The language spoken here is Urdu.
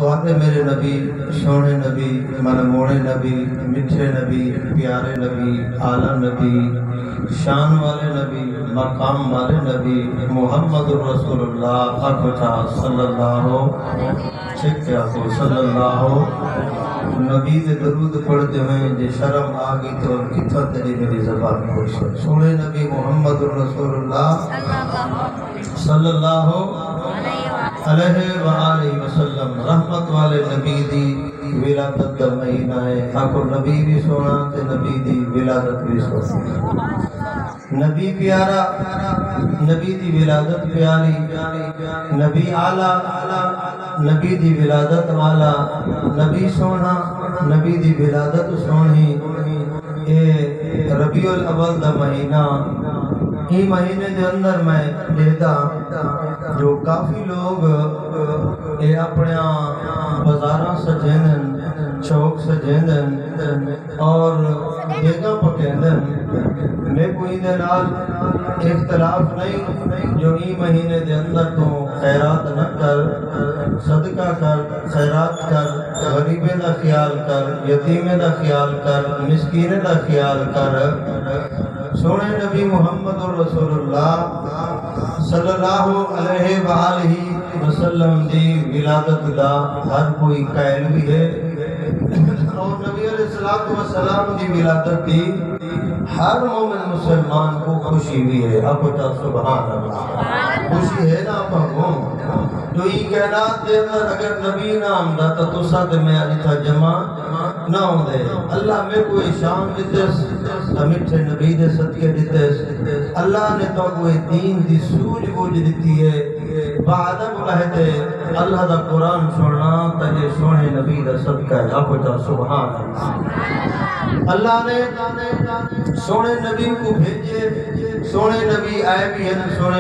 تو میرے نبی سونے نبی منموڑے نبی میٹھے نبی پیارے نبی اعلیٰ نبی شان والے نبی مقام والے نبی محمد رسول اللہ اکھا صلی اللہ نبی دے درود پڑھتے ہوئے جے شرم آگئی تو کتھا تیری میری زبان خوش ہے سونے نبی محمد رسول اللہ صلی اللہ علیہ وآلہ وسلم رحمت والے نبی دی ولادت دا مہینہ ہے آکو نبی بھی سونا تے نبی دی ولادت بھی سونا نبی پیارا نبی دی ولادت پیاری نبی آلہ نبی دی ولادت والا نبی سونا نبی دی ولادت سونی اے ربیع الاول دا مہینہ ہی مہینے دے اندر میں دیتا جو کافی لوگ اے اپنے بازاراں سجیندن چوک سجیندن اور دیگا پکیندن میں کوئی دے نال اختلاف نہیں جو ہی مہینے دے اندر تو خیرات نہ کر صدقہ کر خیرات کر غریبے دا خیال کر یتیمے دا خیال کر مسکینے دا خیال کر سونے نبی محمد رسول اللہ صلی اللہ علیہ وآلہ وسلم دی ولادت دا ہر کوئی قائل بھی ہے اور نبی علیہ السلام دی ولادت دی ہر مومن مسلمان کو خوشی بھی ہے اب تا سبحان اللہ خوشی ہے نا اپا کو جو ہی کائنات دے اندر اگر نبی نام دا تو ساتھ میں آجتا جمع نہ ہوں دے اللہ میں کوئی شام دیتس میٹھے نبی دے صدقے دیتس اللہ نے تو کوئی دین دی سوج بوجھ دیتی ہے بعدب کہتے اللہ دا قرآن چھوڑنا تجھے سونے نبی دا صدقہ ہے آپ تا سبحان اللہ نے سونے نبی کو بھیجے سونے نبی آئے بھی ہیں سونے